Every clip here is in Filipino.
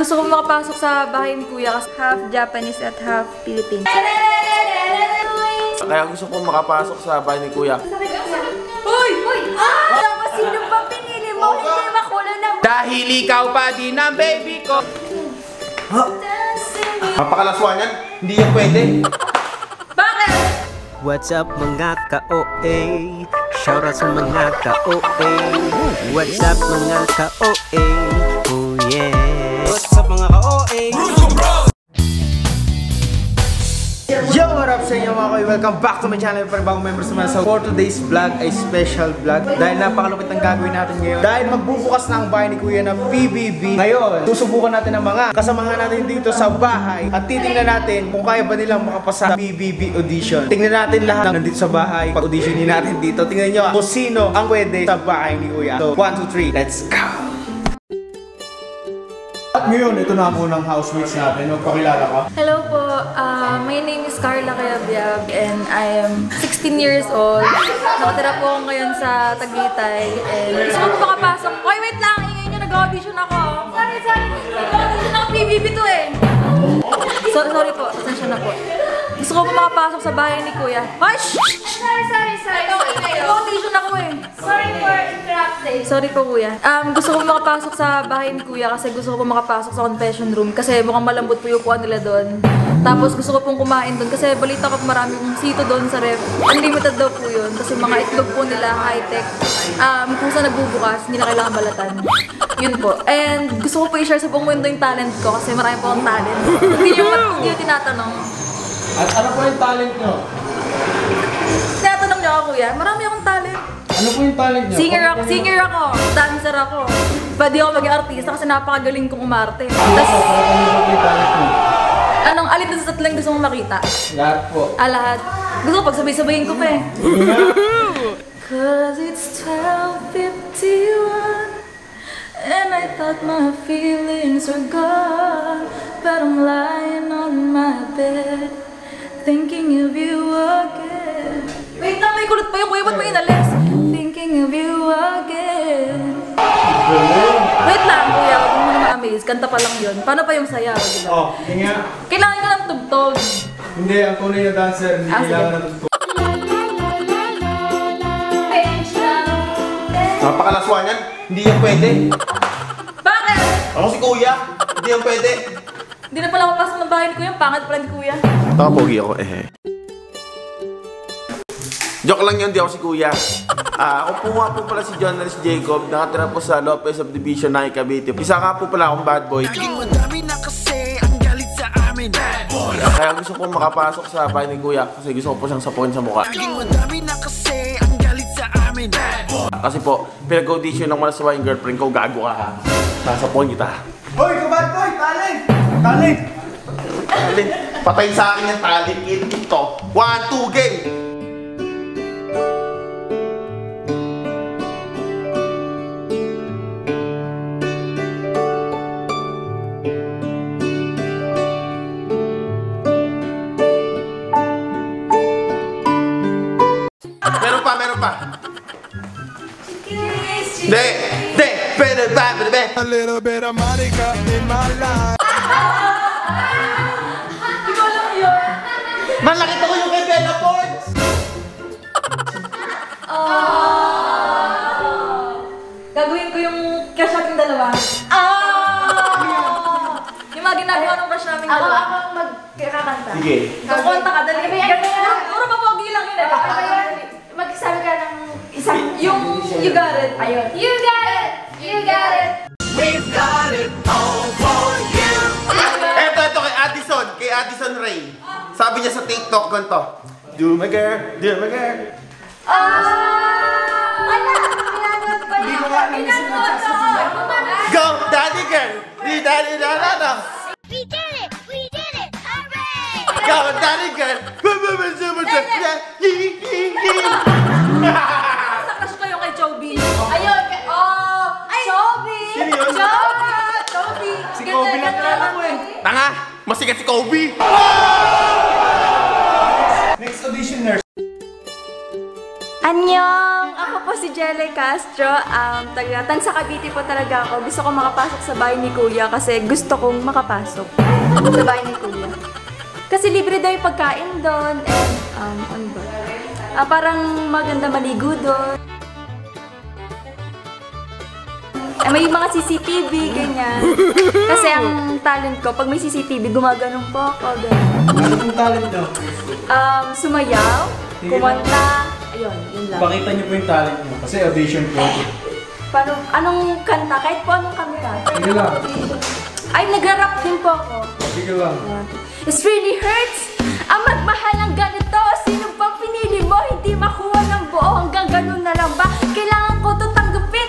Gusto ko makapasok sa bahay ni Kuya kasi half Japanese at half Philippine. Kaya gusto ko makapasok sa bahay ni Kuya. Uy! Uy! Tapos sino pa pinili mo? Hindi makulo na. Dahil ikaw pa din ang baby ko. Ha? Mapakalaswan yan? Hindi yan pwede. Bakit? What's up mga ka-OA? Shoutout sa mga ka-OA. What's up mga ka-OA? Oh yeah. What's up mga ka-OA? Yo! What up sa inyo mga koy? Welcome back to my channel para bagong members naman. So for today's vlog ay special vlog dahil napakalupit ang gagawin natin ngayon. Dahil magbubukas na ang bahay ni Kuya ng PBB. Ngayon, susubukan natin ang mga kasamahan natin dito sa bahay at titingnan natin kung kaya ba nilang makapasa sa PBB audition. Tingnan natin lahat nandito sa bahay. Pag-auditionin natin dito. Tingnan nyo kung sino ang pwede sa bahay ni Kuya. So 1, 2, 3, let's go! At ngayon, ito na po ng housemates natin. Magpakilala ka. Hello po. My name is Carla Cayabyab and I am 16 years old. Nakatira po ako ngayon sa Tagaytay and gusto ko po makapasok. Oy, wait lang! Ingay nyo, nag-audition ako. Sorry. Nag-audition ako, PBB to eh. Sorry po. Pasensya na po. Gusto ko po makapasok sa bahay ni Kuya. Ay! Sorry. Nag-audition ako eh. Sorry for interrupting. Sorry po Kuya. Gusto ko makapasok sa bahay ni Kuya kasi gusto ko po makapasok sa confession room kasi mukhang malambot po yung upuan nila doon. Tapos gusto ko pong kumain doon kasi balita ko maraming sito doon sa ref. Unlimited daw po yun kasi mga itlog po nila high-tech. Kung saan nagbubukas, hindi na kailangan balatan. Yun po. And gusto ko po i-share sa buong mundo yung talent ko kasi marami po akong talent. Hindi yung tinatanong. At ano po yung talent nyo? Tinatanong niyo ako Kuya, marami akong talent. Ano po yung talent nyo? Singer ako, dancer ako. Pwede ako maging artista kasi napakagaling kong umarte. Ano po yung talent nyo? Anong alin doon sa tatlong gusto mong makita? Lahat po. Lahat. Gusto ko pagsabay-sabayin ko pa eh. Cause it's 12:51 and I thought my feelings were gone, but I'm lying on my bed thinking of you again. Wait lang, may kulot pa yung Kuya, ba't mo inalis? Thinking of you again. Wait lang Kuya, huwag mo na ma-amaze. Kanta pa lang yun. Paano pa yung sayaw? Diba? Oh, hinga. Kailangan ko ng tugtog. Hindi, ang tunay na dancer, hindi kailangan ng tugtog. Mapakalaswan yan? Hindi yan pwede. Bakit? Ako si Kuya. Hindi yan pwede. Hindi na pala mapasok ng bahay ni Kuya. Pangit pala ni Kuya. Pogi ako eh. Joke lang yan, di ako si Kuya. Ako po nga po pala si Journalist Jacob. Nakatira po sa Lopez Subdivision, Naik, Cavite. Isa nga po pala akong bad boy. Madami na kasi ang galit sa amin. Kaya gusto ko makapasok sa bahay ni Kuya kasi gusto ko po siyang sapuin sa mukha. Madami na kasi ang galit sa amin. Kasi po, pinag-audition ng mga sa yung girlfriend ko, gago ka ha. Sasapuin kita. Hoy, kabad boy! Talent! Talent! Talent. Patayin sa akin yung talent ito. 1, 2, game! Meron pa. De, a little bit of Monica in my life. Hindi ko alam yun. Nakita ko yung kay Bella Points! Gagawin ko yung crush nating dalawa. Yung mga ginagawa ng crush nating dalawa. Ako magkakanta. Sige. Kukunta ka, dali. Puro mapogi lang yun. Magsabi ka ng isang... Yung you got it. Ayun. You got it! You got it! We've got it all for you. Ito kay Addison. Kay Addison Ray. Sabi niya sa TikTok ganito. Do my girl. Hindi ko nga alam yung sinasabi. Go, daddy girl. Di daddy na. We did it! We did it! Hooray! Go, daddy girl. Sa crush ko yung kay Chobi. Ayun! Ay! Chobi! Sino yun? Chobi. Si Kobe lang kilala ko eh. Tanga, masikat si Kobe. Next auditioner. Anyong! Ako po si Jelly Castro. Taga sa Cavite po talaga ako. Gusto kong makapasok sa bahay ni Kuya kasi gusto kong makapasok sa bahay ni Kuya. Kasi libre daw yung pagkain doon and ano ba? Parang maganda maligo doon. May mga CCTV, ganyan. Kasi ang talent ko, pag may CCTV, gumaganong po ako. Ganyan. Ano pong talent nyo? Sumayaw, kumanta, ayun, yun lang. Pakita niyo po yung talent nyo. Kasi audition po. Paano, anong kanta? Kahit po anong kanta. Sige lang. Ay, nagra-rap din po ako. Sige lang. It really hurts ang magmahal ng ganito. Sino bang pinili mo? Hindi makuha ng buo. Hanggang ganun na lang ba? Kailangan ko ito tanggapin.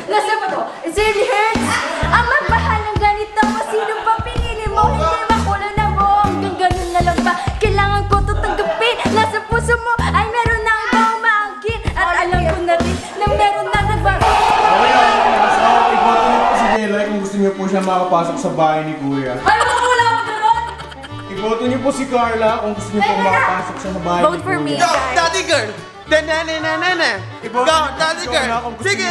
Nasa ba to? It really hurts ang magmahal ng ganito. Sino bang pinili mo? Hindi makuha ng buo. Hanggang ganun na lang ba? Kailangan ko ito tanggapin. Nasa puso mo ay meron na ibang umaangkin. At alam ko na rin na meron na nagbago. Iboto niyo po si Jelay kung gusto niyo po siya makapasok sa bahay ni Kuya. Ay, wala ako gano'n! Iboto niyo po si Carla kung gusto niyo po makapasok sa bahay Vote ni for me, Kuya. Go, guys. daddy girl! Na. Go, daddy girl! Sige,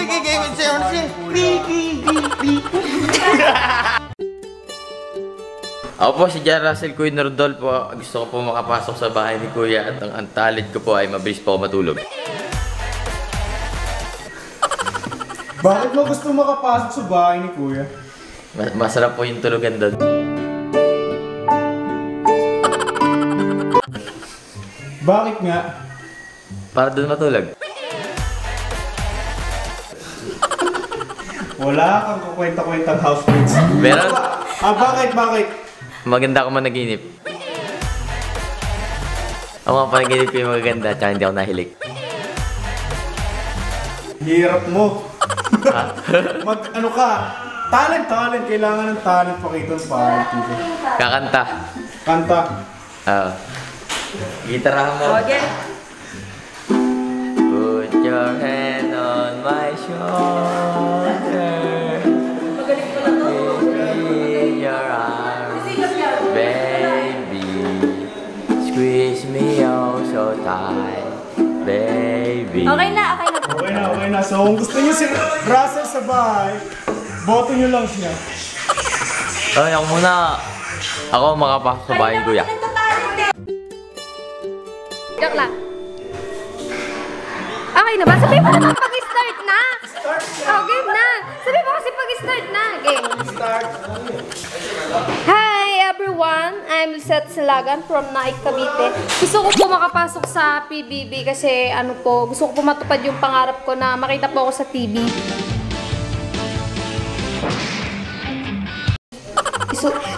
Ako po si Jan Russell Queen Rodolfo. Gusto ko po makapasok sa bahay ni Kuya at ang talent ko po ay mabilis po ako matulog. Bakit mo gusto makapasok sa bahay ni Kuya? Masarap po yung tulugan doon. Bakit nga? Para doon matulog. Wala kang kukwenta-kwentang housemates. Meron? Bakit? Maganda ako managinip. Ang mga panaginip ko yung magaganda, tsaka hindi ako nahilig. Hirap mo. Ano ka? Talent. Kailangan ng talent. Pakita ng talent dito. Kakanta. Kanta. Gitara mo. Okay. Put your hand on my shoulder. In your arms, baby. Squeeze me oh so tight, baby. Okay na po. Okay na. So, kung gusto niyo si Russell sa bahay, boto niyo lang siya. Ay, ako muna. Ako makapasok sa bahay, Kuya. Joke lang. Okay na ba? Sabi mo naman pag-start na. Oh, game na. Sabi mo kasi pag-start na. Game. Hi everyone. I'm Lisette Silagan from Naik, Cavite. Gusto ko po makapasok sa PBB kasi gusto ko po matupad yung pangarap ko na makita po ako sa TV.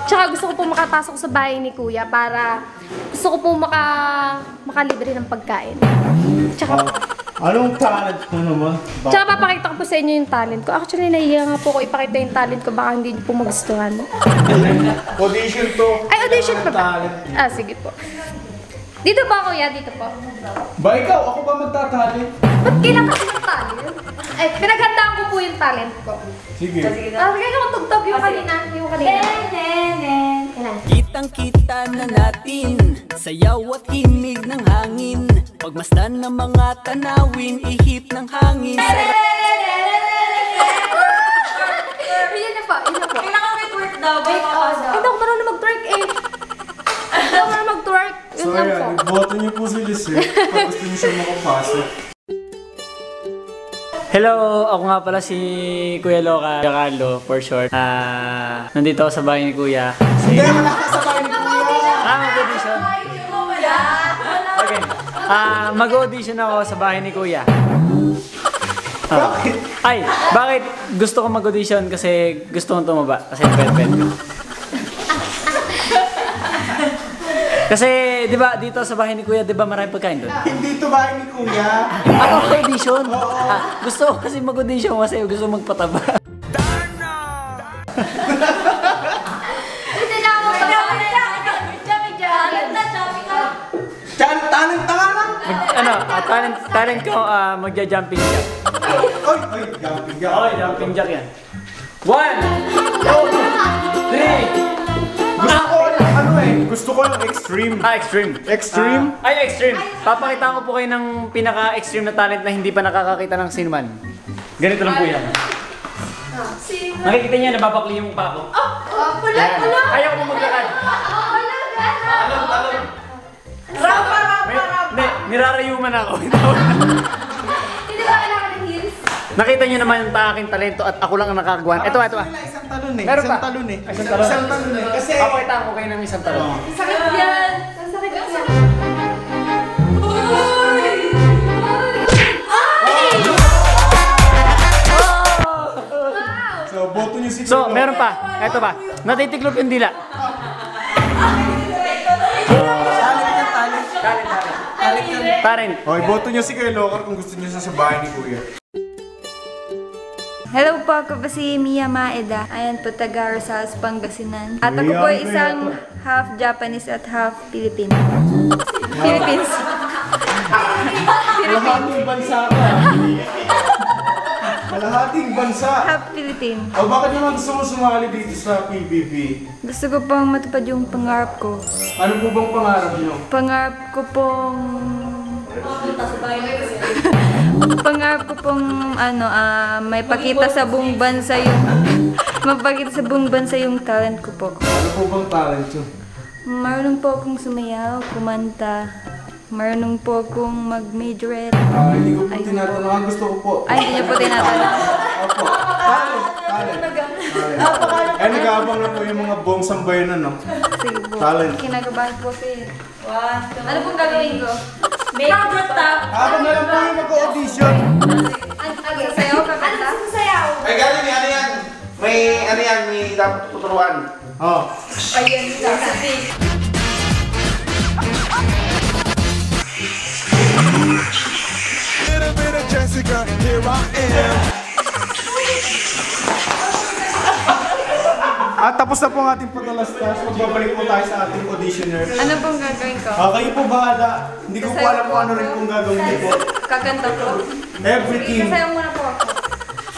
Tsaka gusto ko po makapasok sa bahay ni Kuya para gusto ko po makalibre ng pagkain. Tsaka Anong talent mo naman? Tsaka papakita ko po sa inyo yung talent ko. Actually, nahihiya nga po ko ipakita yung talent ko. Baka hindi niyo po magustuhan. Audition to. Ay, audition pa ba? Talent. Sige po. Dito ba, Kuya? Dito po. Ba ikaw? Ako ba magtatalent? Ba't kailangan kasi ng talent? Ay, pinaghandaan ko po yung talent ko. Sige. Kaya ko tugtog yung kanina. Kailan? Kitang-kita na natin sayaw at himig ng hangin. Pagmasdan ng mga tanawin, ihip ng hangin. Yun na po. Kailangan may twerk daw. Hindi ako marunong mag-twerk eh. Hindi ako marunong mag-twerk. Yun So lang po. ayan, iboto niyo po si Lisette kung gusto niyo siya makapasok. Hello! Ako nga pala si Kuya Loca, Kuya Carlo, for short. Nandito ako sa bahay ni Kuya. Hindi, wala ka sa bahay ni Kuya! Mag-audition. Okay. Mag-audition ako sa bahay ni Kuya. Bakit? Ay, bakit gusto ko mag-audition? Kasi gusto kong tumaba. Kasi pet-pet ko. Kasi, di ba, dito sa bahay ni Kuya, di ba maraming pagkain doon? Hindi to bahay ni Kuya. Ako audition. Gusto ko kasi mag-audition kasi gusto magpataba. Hindi na ako Talent na nga lang! Talent ko, magja-jumping jack. Oy, jumping jack. Okay, jumping jack yan. 1, 2, 3. gusto ko yung extreme. Extreme. Extreme? Extreme. Papakita ko po kayo ng pinaka-extreme na talent na hindi pa nakakakita ng sinuman. Ganito lang po yan. Nakikita niyo, nababakli yung mukha ko. Pula. Ayaw ko maglakad. Nirarayuman ako. Hindi ba kailangan ng heels? Nakita niyo naman yung aking talento at ako lang ang nakagawa. Ito. Isang talon eh. Meron Isang pa? talon eh. Isang talon? Isang talon eh. Kasi... Papakita ko kayo ng isang talon. Sakit yan. Sakit yan. So, boto niyo si So, meron pa. Ito pa. Natitiklop yung dila. Talent. Okay, boto niyo si Kuya Locar kung gusto niyo sa bahay ni Kuya. Hello po, ako po si Mia Maeda. Ayan po, taga Rosales, Pangasinan. At ako po ay isang half Japanese at half Filipino. Philippines. Kalahating bansa ka. Kalahating bansa. Half Philippine. O bakit naman gusto mo sumali dito sa PBB? Gusto ko pong matupad yung pangarap ko. Ano po bang pangarap niyo? Pangarap ko pong... Pangarap ko pong may pakita sa buong bansa yung mapakita sa buong bansa yung talent ko po. Ano po bang talent niyo? Marunong po akong sumayaw, kumanta. Marunong po akong mag-majorette. Hindi ko po tinatanong. Ang gusto ko po. Ay, hindi niyo po tinatanong. Opo. Talent. Eh, nag-aabang na po yung mga buong sambayanan, no? Sige po. Talent. Kinagabahan po kayo. Ano pong gagawin ko? Habang na lang po yung mag-audition. Sasayaw, kakanta? Ano sasayaw? Ay, galing ano yan? May dapat tuturuan. Oh. Ayun, sasabi. Little bit of Jessica, here I am. At tapos na po ang ating paglalastas. Magbabalik po tayo sa ating auditioner. Ano pong gagawin ko? Kayo po bahala. Hindi ko po alam kung ano rin pong gagawin niyo po. Kakanta po? Everything. Sasayaw muna po ako.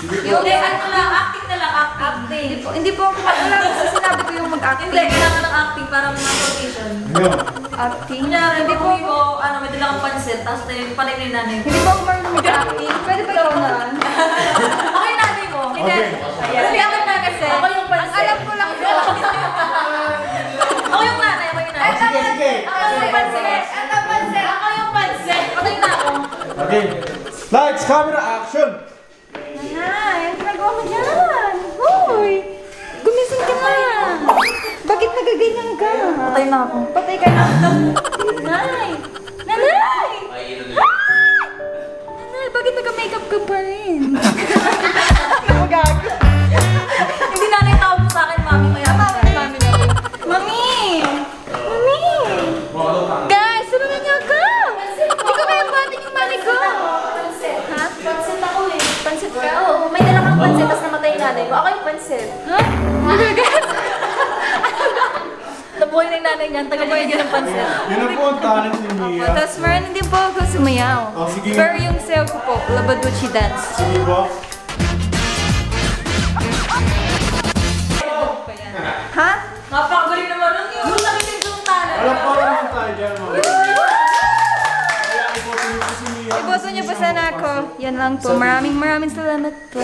Yung acting na lang, acting. Hindi po ako, wala po sa sinabi ko yung mag-acting. Hindi, kailangan ng acting para mag-audition. Ano? Acting? Kunyari, hindi po ko, may dala kang pansit, tapos panay na yung nanay ko. Hindi po ako marunong mag-acting. Pwede ba ikaw na lang? Ako yung nanay mo. Hindi. Hindi ako na kasi. Ako yung pansit. Ang alam ko lang po. Ako yung nanay, ako yung nanay. Sige, sige. Ako yung pansit. Ako yung pansit. Patay na ako. Okay. Lights, camera, action! Nay, ang ginagawa mo dyan? Hoy! Gumising ka na! Bakit nagaganyan ka? Patay na ako. Patay ka na! Nay! Nanay! Nanay, bakit naka-makeup ka pa rin? Namagago. Hindi nanay tawag mo sa akin, mami. Kaya Mami na rin. Mami! Mami! Guys, tulungan niyo ako! Hindi ko kaya patin yung mami ko! Ha? pansit ako eh. Pansit ka? Oo, may dala kang pansit, tapos namatay yung nanay mo. Ako yung pansit. Ha? Guys! Nabuhay na yung nanay niyan, tagal-tagal niya ng pansit. Yun na po ang talent ni Mia. Tapos meron din po ako sumayaw. Oh, sige. Pero yung sayaw ko po, Labaduchi dance. Sige po. Ha? Napakagaling naman nun yun. Yung nakitin yung talent. Alam po naman tayo dyan, mga. Kaya iboto niyo po si Mia. Iboto niyo po sana ako. Yan lang po. Maraming salamat po.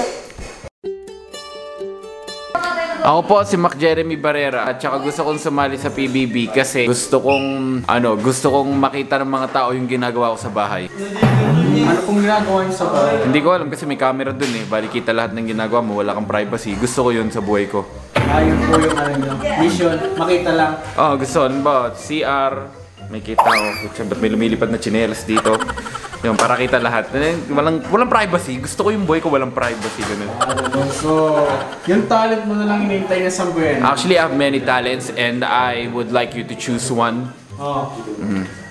Ako po si Mac Jeremy Barrera at saka gusto kong sumali sa PBB kasi gusto kong makita ng mga tao yung ginagawa ko sa bahay. Ano pong ginagawa niyo sa bahay? Hindi ko alam kasi may camera dun eh. Bali kita lahat ng ginagawa mo, wala kang privacy. Gusto ko yun sa buhay ko. Ayun po yung ano niyo. Mission, makita lang. Gusto ko ba? CR, may kita ko. Siyempre may lumilipad na tsinelas dito. Yung para kita lahat. Walang privacy. Gusto ko yung buhay ko walang privacy. Ganun. So, yung talent mo na lang hinihintay na sambayan. Actually, I have many talents and I would like you to choose one. Oh.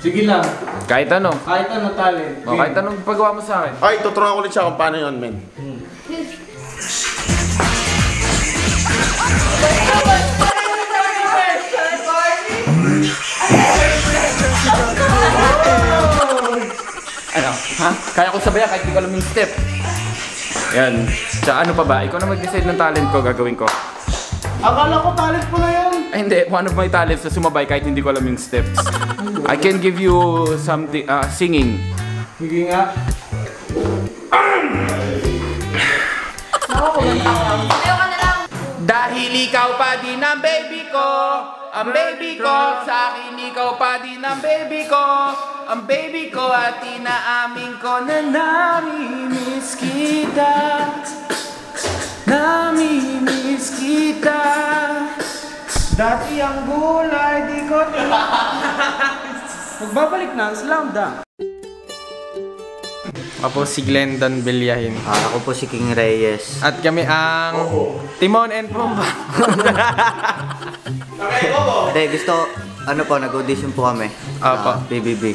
Sige lang. Kahit ano. Kahit ano talent. Kahit anong pagawa mo sa akin. Ay, tuturuan ko ulit siya kung paano yun, men. Ano? Ha? Kaya ko sabayan kahit di ko alam yung step. Yan. Sa ano pa ba? Ikaw na mag-decide ng talent ko, gagawin ko. Akala ko talent mo na yun. Ay, hindi. One of my talents na sumabay kahit hindi ko alam yung steps. I can give you something, singing. Sige nga. Dahil ikaw pa din ang baby ko, ang baby ko, sa akin ikaw pa din ang baby ko, ang baby ko at inaamin ko na namimiss kita, namimiss kita. Dati ang gulay, di ko Magbabalik na ang Slam Dunk. Ako si Glendon Villahin. Ako po si King Reyes. At kami ang Timon and Pumbaa. Hindi, gusto, nag-audition po kami. Opo. PBB.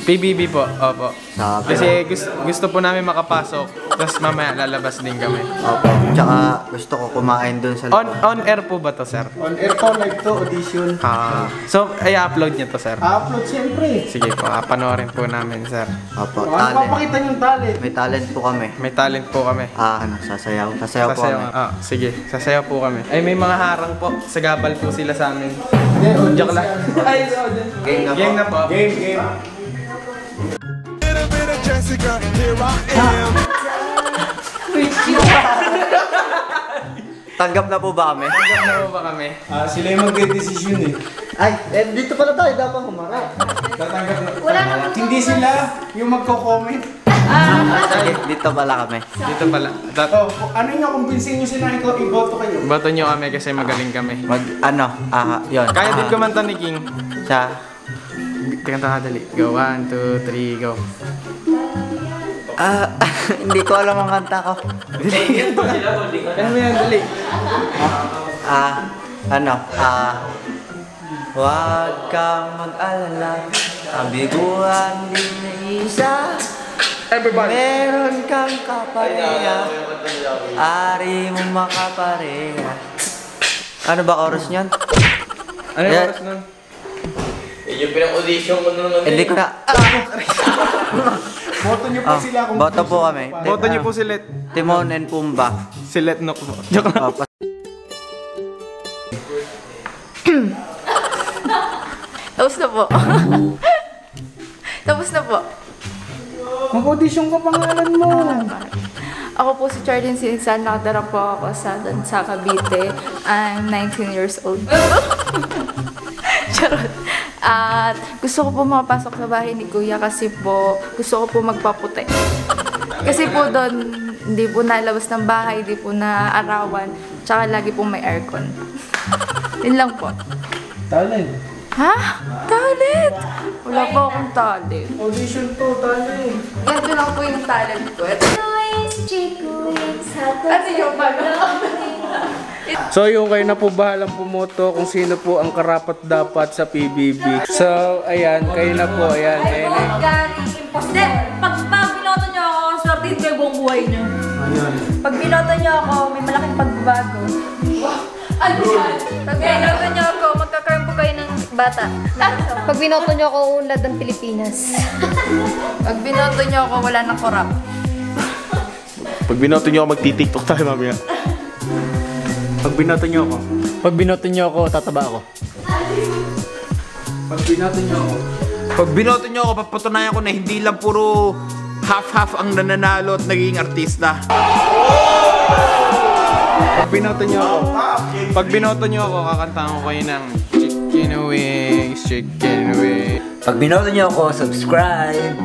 PBB po, opo. Sabi. Kasi gusto po namin makapasok, tapos mamaya lalabas din kami. Opo. Tsaka gusto ko kumain dun sa On air po ba to, sir? On air po, live to, audition. So, i-upload niyo to, sir? Upload siyempre. Sige po, panoorin po namin, sir. Opo, Ano talent. papakita yung talent? May talent po kami. May talent po kami. Sasayaw. Sasayaw po kami. Sige, sasayaw po kami. Ay, may mga harang po. Sagabal po sila sa amin. Joke lang. Ay, Game na po. game na po. Game. Little bit of Jessica, here I am. Tanggap na po ba kami? Tanggap na po ba kami? Sila yung mag-desisyon eh. Ay, dito pala tayo. Dapat kumarap. Tatanggap na. Hindi sila yung magko-comment. Dito pala kami. Dito pala. Ano nyo, kumbinsin nyo sila ikaw, iboto kayo. Boto nyo kami kasi magaling kami. Yun. Kaya din kumanta ni King. Sa... Kanta ka dali. Go, 1, 2, 3, go. Hindi ko alam ang kanta ko. Kaya mo yan, dali. Huwag kang mag-alala. Ang biguan din na isa. Meron kang kapareha. Ari mo makapareha. Ano ba chorus niyan? Ano yung oras nun? Yung pinang-audition ko nun. Hindi ko na. Boto nyo po sila kung Boto po kami. Boto niyo po si Let. Timon and Pumbaa. Si Let Nok po. Joke lang. Tapos na po. Tapos na po. mag-audition ka pangalan mo. Ako po si Charlene Sinsan, nakatara po ako sa Cavite. I'm 19 years old. Charot. At gusto ko po makapasok sa bahay ni Kuya kasi po gusto ko po magpaputi. Kasi po doon, hindi po nalabas ng bahay, hindi po naarawan, tsaka lagi po may aircon. Yun lang po. Talent. Ha? Talent? Wala po akong talent. Audition to, talent. Ganito lang po yung talent ko. Ano yung So yung kayo na po bahalang pumoto kung sino po ang karapat-dapat sa PBB. So ayan, kayo na po, ayan. Ay, Ayan. Hindi, pag binoto niyo ako, sorted ko yung buong buhay niyo. Pag binoto niyo ako, may malaking pagbabago. Ano yan? Pag binoto niyo ako, magkakaroon po kayo ng bata. Pag binoto niyo ako, unlad ng Pilipinas. Pag binoto niyo ako, wala nang korap. Pag binoto nyo ako, magti-tiktok tayo mamaya. Pag binoto nyo ako. Pag binoto niyo ako, tataba ako. Pag binoto nyo ako. Pag binoto nyo ako, papatunayan ko na hindi lang puro half-half ang nananalo at naging artista. Pag binoto niyo ako, kakantahan ko kayo ng Chicken Wings, Chicken Wings. Pag binoto niyo ako, subscribe.